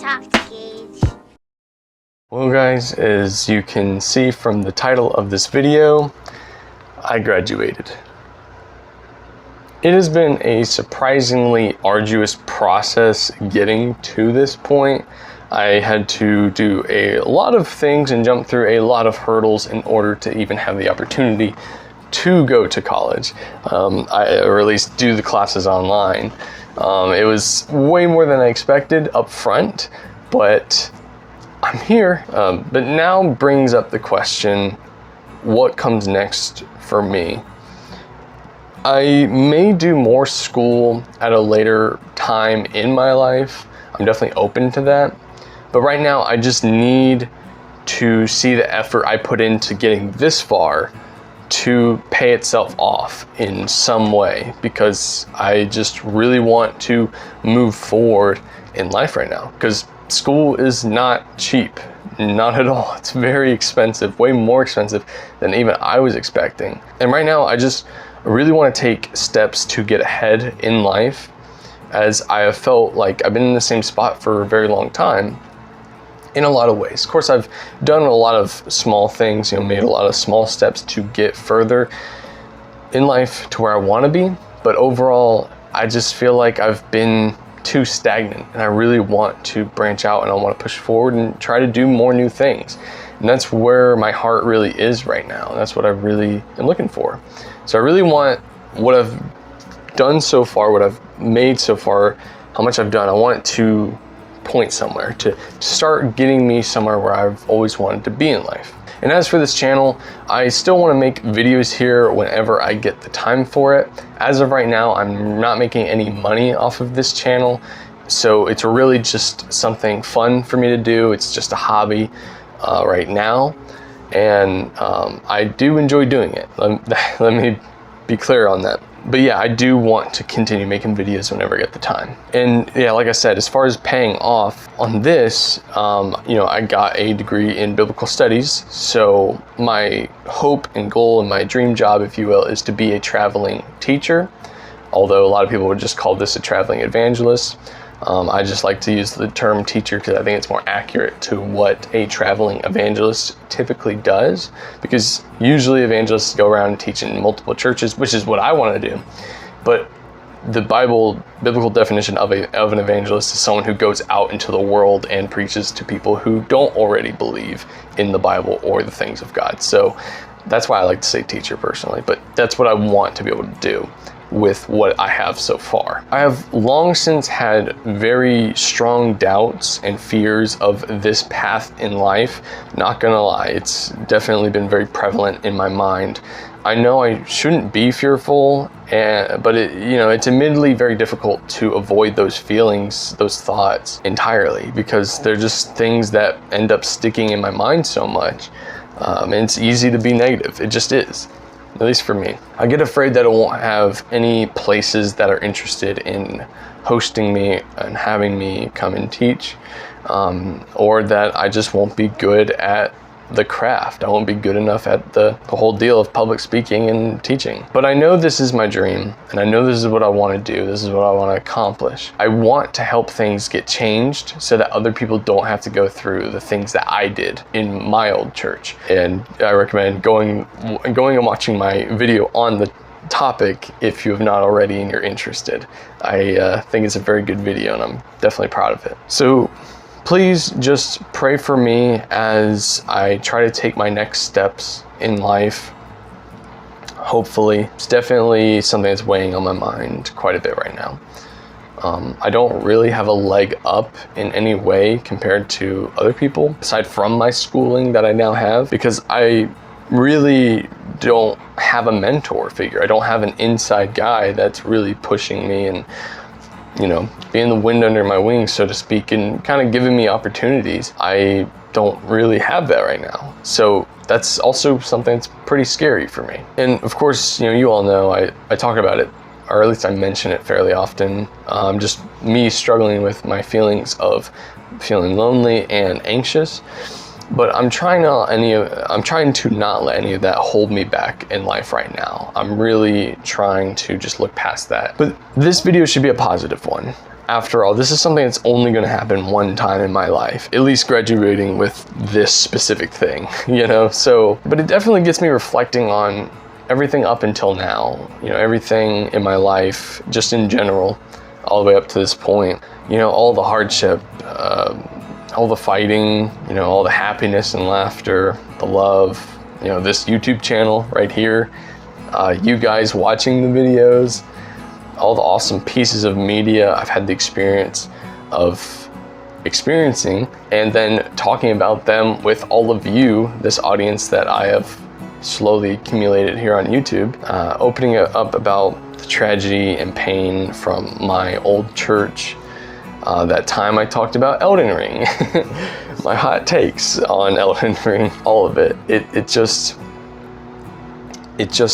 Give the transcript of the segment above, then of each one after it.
talk to Gage. Well guys, as you can see from the title of this video, I graduated. It has been a surprisingly arduous process getting to this point. I had to do a lot of things and jump through a lot of hurdles in order to even have the opportunity to go to college, or at least do the classes online. It was way more than I expected up front, but I'm here. But now brings up the question, what comes next for me? I may do more school at a later time in my life. I'm definitely open to that. But right now, I just need to see the effort I put into getting this far to pay itself off in some way, because I just really want to move forward in life right now. Because school is not cheap, not at all. It's very expensive, way more expensive than even I was expecting. And right now, I just really want to take steps to get ahead in life, as I have felt like I've been in the same spot for a very long time in a lot of ways. Of course, I've done a lot of small things, made a lot of small steps to get further in life to where I want to be. But overall, I just feel like I've been too stagnant, and I really want to branch out, and I want to push forward and try to do more new things. And that's where my heart really is right now. And that's what I really am looking for. So I really want what I've done so far, what I've made so far, how much I've done, I want it to point somewhere, to start getting me somewhere where I've always wanted to be in life. And as for this channel, I still want to make videos here whenever I get the time for it. As of right now, I'm not making any money off of this channel, so it's really just something fun for me to do. It's just a hobby right now, and I do enjoy doing it. Let me be clear on that. But yeah, I do want to continue making videos whenever I get the time. And yeah, like I said, as far as paying off on this, I got a degree in biblical studies. So my hope and goal and my dream job, if you will, is to be a traveling teacher. Although a lot of people would just call this a traveling evangelist. I just like to use the term teacher because I think it's more accurate to what a traveling evangelist typically does, because usually evangelists go around and teach in multiple churches, which is what I want to do. But the biblical definition of an evangelist is someone who goes out into the world and preaches to people who don't already believe in the Bible or the things of God. So that's why I like to say teacher personally, but that's what I want to be able to do with what I have so far. I have long since had very strong doubts and fears of this path in life. Not gonna lie, it's definitely been very prevalent in my mind. I know I shouldn't be fearful, but it's admittedly very difficult to avoid those feelings, those thoughts entirely, because they're just things that end up sticking in my mind so much. And it's easy to be negative, it just is. At least for me. I get afraid that I won't have any places that are interested in hosting me and having me come and teach, or that I just won't be good at the craft. I won't be good enough at the whole deal of public speaking and teaching. But I know this is my dream, and I know this is what I want to do. This is what I want to accomplish. I want to help things get changed so that other people don't have to go through the things that I did in my old church. And I recommend going and watching my video on the topic if you have not already and you're interested. I think it's a very good video, and I'm definitely proud of it. So please just pray for me as I try to take my next steps in life. Hopefully. It's definitely something that's weighing on my mind quite a bit right now. I don't really have a leg up in any way compared to other people, aside from my schooling that I now have, because I really don't have a mentor figure. I don't have an inside guy that's really pushing me and being the wind under my wings, so to speak, and kind of giving me opportunities. I don't really have that right now. So that's also something that's pretty scary for me. And of course, you all know I talk about it, or at least I mention it fairly often. Just me struggling with my feelings of feeling lonely and anxious. But I'm trying to not let any of that hold me back in life right now. I'm really trying to just look past that. But this video should be a positive one. after all, this is something that's only going to happen one time in my life, at least graduating with this specific thing, you know? So, but it definitely gets me reflecting on everything up until now, you know, everything in my life, just in general, all the way up to this point, you know, all the hardship, all the fighting, you know, all the happiness and laughter, the love, you know, this YouTube channel right here, you guys watching the videos, all the awesome pieces of media I've had the experience of experiencing, and then talking about them with all of you, this audience that I have slowly accumulated here on YouTube, opening it up about the tragedy and pain from my old church. That time I talked about Elden Ring, my hot takes on Elden Ring, all of it. It just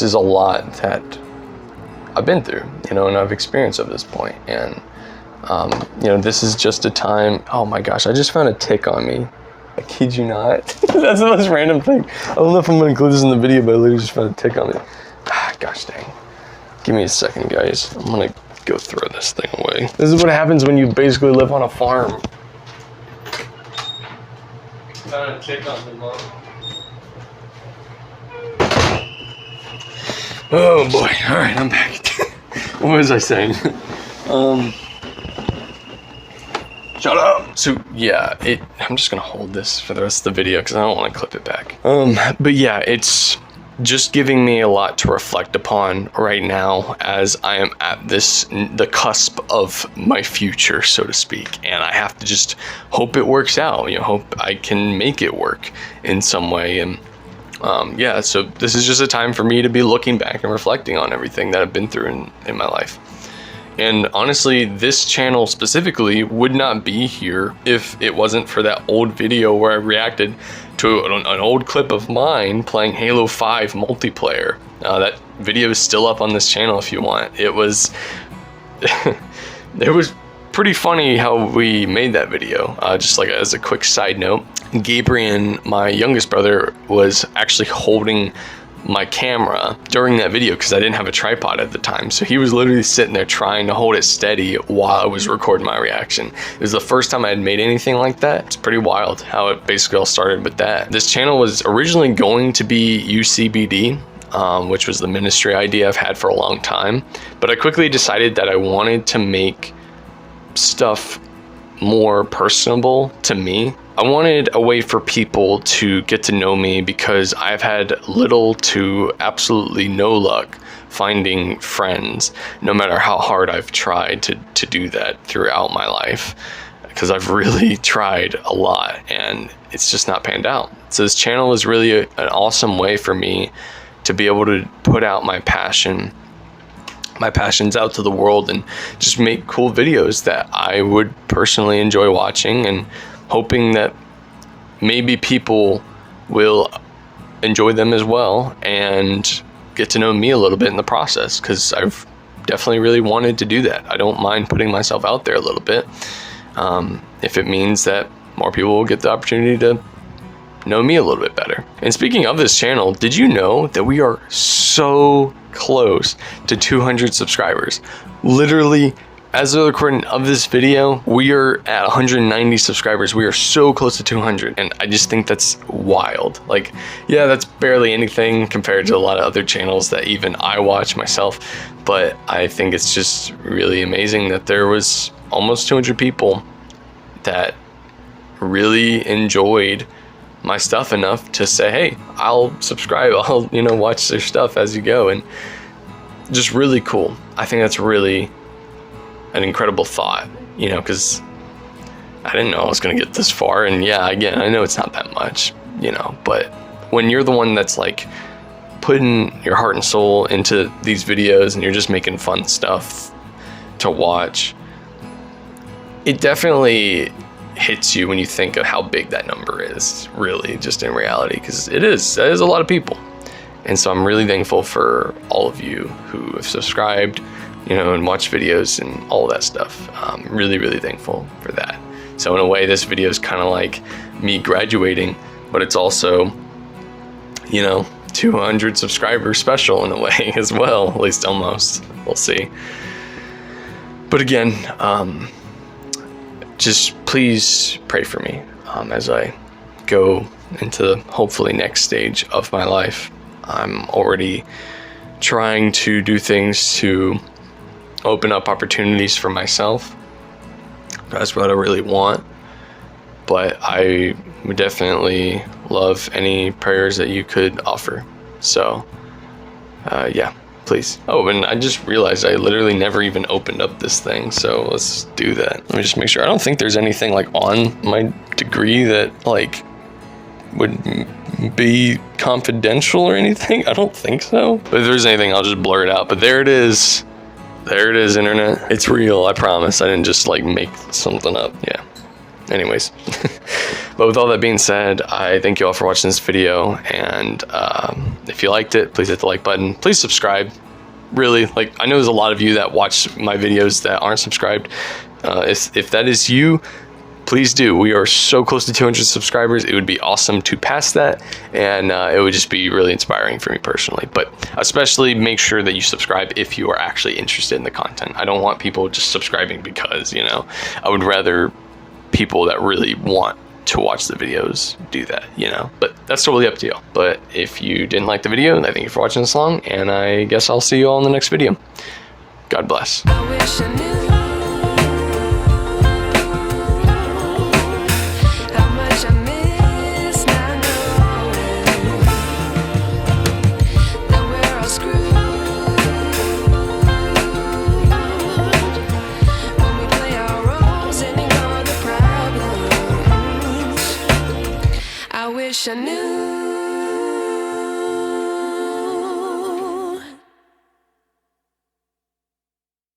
is a lot that I've been through, you know, and I've experienced at this point. And, you know, this is just a time, oh my gosh, I just found a tick on me. I kid you not. That's the most random thing. I don't know if I'm gonna include this in the video, but I literally just found a tick on me. Gosh dang. Give me a second, guys. I'm gonna go throw this thing away. This is what happens when you basically live on a farm. Found a tick on the mom. Oh boy, all right, I'm back. What was I saying? Shut up. So yeah, I'm just gonna hold this for the rest of the video because I don't want to clip it back. But yeah, it's just giving me a lot to reflect upon right now as I am at the cusp of my future, so to speak. And I have to just hope it works out, you know, hope I can make it work in some way. And yeah, so this is just a time for me to be looking back and reflecting on everything that I've been through in my life. And honestly, this channel specifically would not be here if it wasn't for that old video where I reacted to an old clip of mine playing Halo 5 multiplayer. That video is still up on this channel if you want. It was pretty funny how we made that video. Just like as a quick side note, Gabriel, my youngest brother, was actually holding my camera during that video because I didn't have a tripod at the time. So he was literally sitting there trying to hold it steady while I was recording my reaction. It was the first time I had made anything like that. It's pretty wild how it basically all started with that. This channel was originally going to be UCBD, which was the ministry idea I've had for a long time. But I quickly decided that I wanted to make stuff more personable to me. I wanted a way for people to get to know me because I've had little to absolutely no luck finding friends, no matter how hard I've tried to do that throughout my life, because I've really tried a lot and it's just not panned out. So this channel is really an awesome way for me to be able to put out my passions out to the world and just make cool videos that I would personally enjoy watching, and hoping that maybe people will enjoy them as well and get to know me a little bit in the process, because I've definitely really wanted to do that. I don't mind putting myself out there a little bit, if it means that more people will get the opportunity to know me a little bit better. And speaking of this channel, did you know that we are so close to 200 subscribers? Literally, as of the recording of this video, we are at 190 subscribers. We are so close to 200, and I just think that's wild. Like, yeah, that's barely anything compared to a lot of other channels that even I watch myself, but I think it's just really amazing that there was almost 200 people that really enjoyed my stuff enough to say, hey, I'll subscribe, I'll, you know, watch their stuff as you go. And just really cool. I think that's really an incredible thought, you know, because I didn't know I was going to get this far. And yeah, again, I know it's not that much, you know, but when you're the one that's like putting your heart and soul into these videos and you're just making fun stuff to watch, it definitely hits you when you think of how big that number is, really, just in reality, because that is a lot of people. And so I'm really thankful for all of you who have subscribed, you know, and watch videos and all of that stuff. I'm really, really thankful for that. So in a way, this video is kind of like me graduating, but it's also, you know, 200 subscribers special in a way as well, at least almost. We'll see. But again, just please pray for me as I go into the hopefully next stage of my life. I'm already trying to do things to open up opportunities for myself. That's what I really want. But I would definitely love any prayers that you could offer. So, yeah, please. Oh, and I just realized I literally never even opened up this thing. So let's do that. Let me just make sure. I don't think there's anything like on my degree that like would be confidential or anything. I don't think so. But if there's anything, I'll just blur it out. But there it is. There it is, internet. It's real, I promise. I didn't just like make something up. Yeah. Anyways. But with all that being said, I thank you all for watching this video. And if you liked it, please hit the like button. Please subscribe. Really, like, I know there's a lot of you that watch my videos that aren't subscribed. If that is you, please do. We are so close to 200 subscribers. It would be awesome to pass that, and it would just be really inspiring for me personally. But especially make sure that you subscribe if you are actually interested in the content. I don't want people just subscribing because, you know, I would rather people that really want to watch the videos do that, you know. But that's totally up to you. But if you didn't like the video, I thank you for watching this long, and I guess I'll see you all in the next video. God bless. I wish I knew how much I miss not knowing that we're all screwed when we play our roles and ignore the problems. I wish I knew